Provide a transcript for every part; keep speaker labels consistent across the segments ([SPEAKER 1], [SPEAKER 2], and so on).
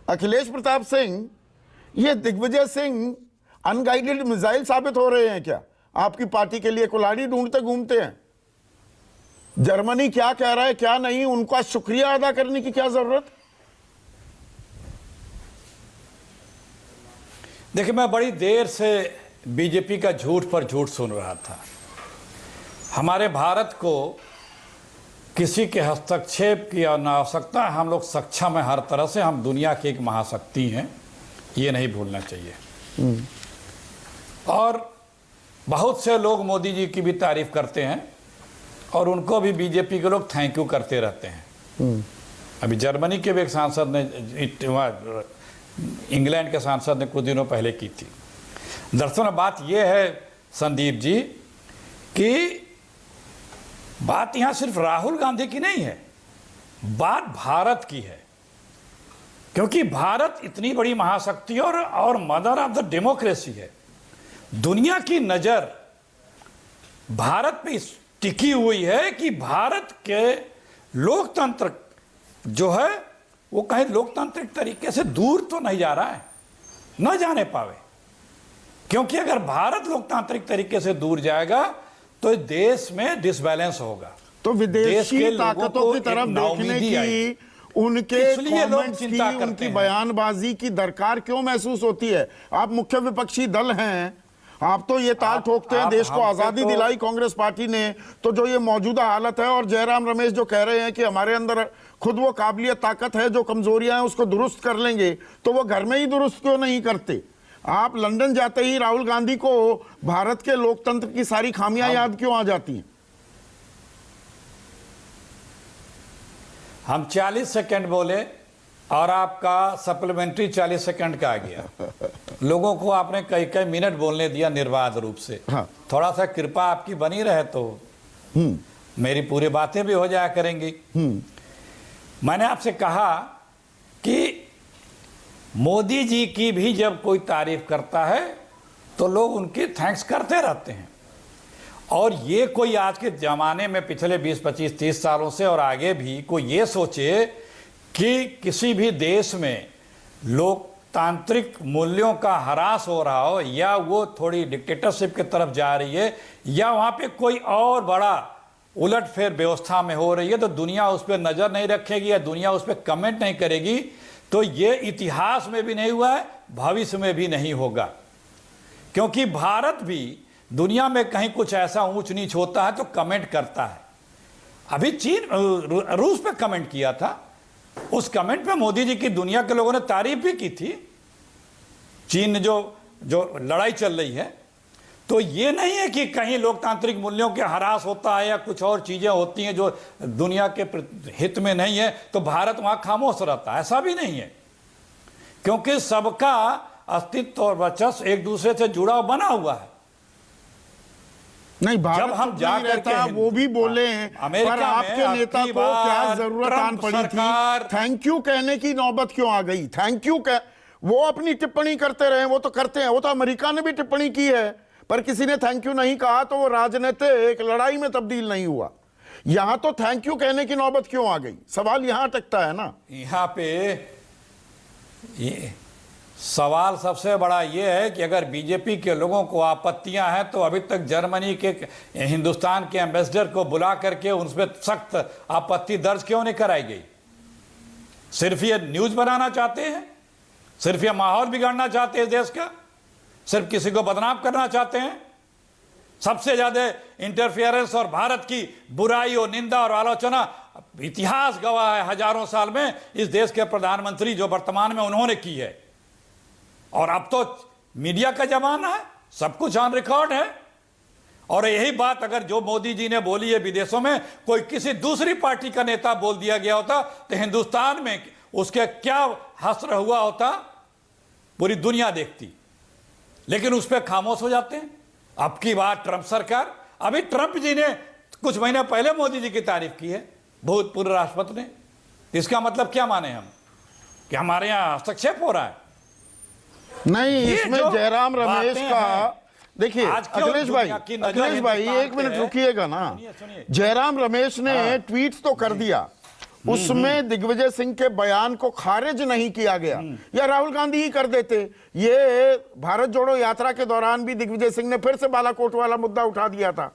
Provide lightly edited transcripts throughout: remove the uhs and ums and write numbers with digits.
[SPEAKER 1] अखिलेश प्रताप सिंह, ये Digvijay Singh unguided missile साबित हो रहे हैं क्या? आपकी पार्टी के लिए कुल्हाड़ी ढूंढते घूमते हैं। जर्मनी क्या कह रहा है क्या नहीं, उनका शुक्रिया अदा करने की क्या जरूरत?
[SPEAKER 2] देखिए, मैं बड़ी देर से बीजेपी का झूठ पर झूठ सुन रहा था। हमारे भारत को किसी के हस्तक्षेप की आवश्यकता है। हम लोग सक्षम हैं हर तरह से, हम दुनिया की एक महाशक्ति हैं, ये नहीं भूलना चाहिए। और बहुत से लोग मोदी जी की भी तारीफ करते हैं और उनको भी बीजेपी के लोग थैंक यू करते रहते हैं। अभी जर्मनी के भी एक सांसद ने, इंग्लैंड के सांसद ने कुछ दिनों पहले की थी। दरअसल बात यह है संदीप जी कि बात यहाँ सिर्फ राहुल गांधी की नहीं है, बात भारत की है। क्योंकि भारत इतनी बड़ी महाशक्ति और मदर ऑफ द डेमोक्रेसी है। दुनिया की नज़र भारत पे टिकी हुई है कि भारत के लोकतंत्र जो है वो कहीं लोकतांत्रिक तरीके से दूर तो नहीं जा रहा है, न जाने पावे। क्योंकि अगर भारत लोकतांत्रिक तरीके से दूर जाएगा तो देश में डिसबैलेंस होगा।
[SPEAKER 1] तो विदेशी ताकतों की तरफ देखने की, उनके कमेंट्स की, उनकी बयानबाजी की दरकार क्यों महसूस होती है? आप मुख्य विपक्षी दल हैं, आप तो ये ताल ठोकते हैं देश को आजादी दिलाई कांग्रेस पार्टी ने, तो जो ये मौजूदा हालत है, और जयराम रमेश जो कह रहे हैं कि हमारे अंदर खुद वो काबिलियत ताकत है, जो कमजोरियां हैं उसको दुरुस्त कर लेंगे, तो वो घर में ही दुरुस्त क्यों नहीं करते? आप लंदन जाते ही राहुल गांधी को भारत के लोकतंत्र की सारी खामियां याद क्यों आ जाती हैं?
[SPEAKER 2] हम 40 सेकंड बोले और आपका सप्लीमेंट्री 40 सेकंड का आ गया। लोगों को आपने कई कई मिनट बोलने दिया निर्बाध रूप से।
[SPEAKER 1] हाँ।
[SPEAKER 2] थोड़ा सा कृपा आपकी बनी रहे तो मेरी पूरी बातें भी हो जाया करेंगी। मैंने आपसे कहा कि मोदी जी की भी जब कोई तारीफ करता है तो लोग उनकी थैंक्स करते रहते हैं। और ये कोई आज के ज़माने में पिछले 20, 25, 30 सालों से और आगे भी कोई ये सोचे कि किसी भी देश में लोकतांत्रिक मूल्यों का ह्रास हो रहा हो या वो थोड़ी डिक्टेटरशिप की तरफ जा रही है या वहाँ पे कोई और बड़ा उलटफेर व्यवस्था में हो रही है, तो दुनिया उस पर नज़र नहीं रखेगी या दुनिया उस पर कमेंट नहीं करेगी। तो ये इतिहास में भी नहीं हुआ है, भविष्य में भी नहीं होगा। क्योंकि भारत भी दुनिया में कहीं कुछ ऐसा ऊंच नीच होता है तो कमेंट करता है। अभी चीन, रूस पे कमेंट किया था, उस कमेंट पे मोदी जी की दुनिया के लोगों ने तारीफ भी की थी। चीन जो लड़ाई चल रही है, तो ये नहीं है कि कहीं लोकतांत्रिक मूल्यों के ह्रास होता है या कुछ और चीजें होती हैं जो दुनिया के हित में नहीं है तो भारत वहां खामोश रहता है, ऐसा भी नहीं है। क्योंकि सबका अस्तित्व और वर्चस्व एक दूसरे से जुड़ा बना हुआ है।
[SPEAKER 1] नहीं, भारत
[SPEAKER 2] जब हम जा करके
[SPEAKER 1] वो भी बोले हैं, पर आपके नेता को क्या जरूरत आन पड़ी थी थैंक यू कहने की? नौबत क्यों आ गई थैंक यू कह? वो अपनी टिप्पणी करते रहे, वो तो करते हैं, वो तो अमेरिका ने भी टिप्पणी की है, पर किसी ने थैंक यू नहीं कहा तो वो राजनीतिक लड़ाई में तब्दील नहीं हुआ। यहां तो थैंक यू कहने की नौबत क्यों आ गई? सवाल यहां अटकता है ना।
[SPEAKER 2] यहां पे ये सवाल सबसे बड़ा ये है कि अगर बीजेपी के लोगों को आपत्तियां हैं तो अभी तक जर्मनी के, हिंदुस्तान के एम्बेसडर को बुला करके उन पर सख्त आपत्ति दर्ज क्यों नहीं कराई गई? सिर्फ ये न्यूज बनाना चाहते हैं, सिर्फ ये माहौल बिगाड़ना चाहते हैं देश का, सिर्फ किसी को बदनाम करना चाहते हैं। सबसे ज्यादा इंटरफियरेंस और भारत की बुराई और निंदा और आलोचना इतिहास गवाह है हजारों साल में इस देश के प्रधानमंत्री जो वर्तमान में उन्होंने की है। और अब तो मीडिया का जमाना है, सब कुछ ऑन रिकॉर्ड है। और यही बात अगर जो मोदी जी ने बोली है विदेशों में कोई किसी दूसरी पार्टी का नेता बोल दिया गया होता तो हिंदुस्तान में उसके क्या हश्र हुआ होता, पूरी दुनिया देखती। लेकिन उस पर खामोश हो जाते हैं। अब की बात ट्रंप सरकार, अभी ट्रंप जी ने कुछ महीने पहले मोदी जी की तारीफ की है, भूतपूर्व राष्ट्रपति ने। इसका मतलब क्या माने हम कि हमारे यहां हस्तक्षेप हो रहा है?
[SPEAKER 1] नहीं, इसमें जयराम रमेश का, देखिए अखिलेश भाई एक मिनट रुकिएगा ना। जयराम रमेश ने ट्वीट तो कर दिया, उसमें दिग्विजय सिंह के बयान को खारिज नहीं किया गया, या राहुल गांधी ही कर देते। ये भारत जोड़ो यात्रा के दौरान भी दिग्विजय सिंह ने फिर से बालाकोट वाला मुद्दा उठा दिया था।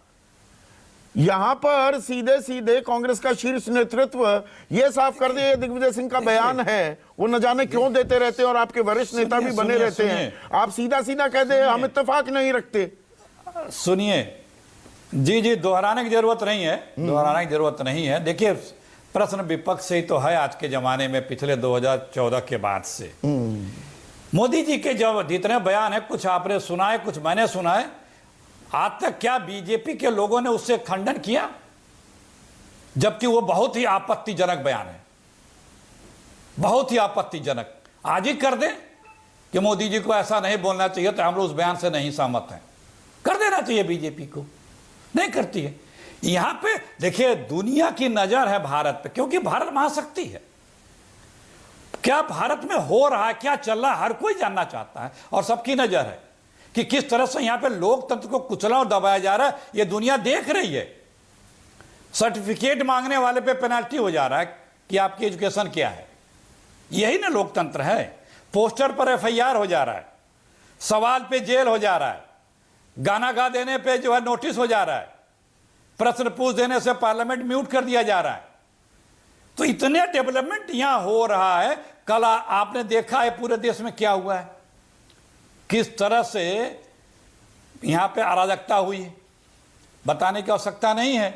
[SPEAKER 1] यहां पर सीधे सीधे कांग्रेस का शीर्ष नेतृत्व ये साफ कर दे दिग्विजय सिंह का बयान है, वो न जाने क्यों देते रहते हैं और आपके वरिष्ठ नेता भी बने रहते हैं। आप सीधा सीधा कह दे हम इत्तेफाक नहीं रखते।
[SPEAKER 2] सुनिए जी, दोहराने की जरूरत नहीं है, दोहराने की जरूरत नहीं है। देखिए, प्रश्न विपक्ष से ही तो है आज के जमाने में, पिछले 2014 के बाद से। मोदी जी के जब जितने बयान है, कुछ आपने सुनाए, कुछ मैंने सुनाए, आज तक क्या बीजेपी के लोगों ने उससे खंडन किया? जबकि वो बहुत ही आपत्तिजनक बयान है, बहुत ही आपत्तिजनक। आज ही कर दें कि मोदी जी को ऐसा नहीं बोलना चाहिए, तो हम लोग उस बयान से नहीं सहमत हैं, कर देना चाहिए। बीजेपी को नहीं करती है। यहां पे देखिए, दुनिया की नजर है भारत पे, क्योंकि भारत महाशक्ति है। क्या भारत में हो रहा है, क्या चल रहा है, हर कोई जानना चाहता है, और सबकी नजर है कि किस तरह से यहां पे लोकतंत्र को कुचला और दबाया जा रहा है। ये दुनिया देख रही है। सर्टिफिकेट मांगने वाले पे पेनल्टी हो जा रहा है कि आपकी एजुकेशन क्या है। यही ना लोकतंत्र है। पोस्टर पर एफआईआर हो जा रहा है, सवाल पे जेल हो जा रहा है, गाना गा देने पे जो है नोटिस हो जा रहा है, प्रश्न पूछ देने से पार्लियामेंट म्यूट कर दिया जा रहा है। तो इतने डेवलपमेंट यहां हो रहा है। कल आपने देखा है पूरे देश में क्या हुआ है, किस तरह से यहां पे अराजकता हुई है, बताने की आवश्यकता नहीं है।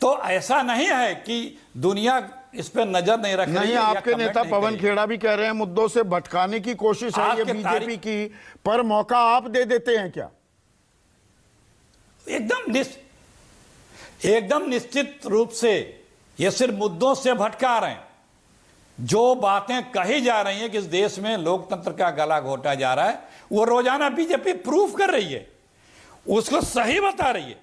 [SPEAKER 2] तो ऐसा नहीं है कि दुनिया इस पे नजर नहीं रख रही है।
[SPEAKER 1] आपके नेता पवन खेड़ा भी कह रहे हैं मुद्दों से भटकाने की कोशिश है ये बीजेपी की, पर मौका आप दे देते हैं क्या?
[SPEAKER 2] एकदम निश्चित रूप से ये सिर्फ मुद्दों से भटका रहे हैं। जो बातें कही जा रही हैं कि इस देश में लोकतंत्र का गला घोटा जा रहा है, वो रोजाना बीजेपी प्रूफ कर रही है, उसको सही बता रही है।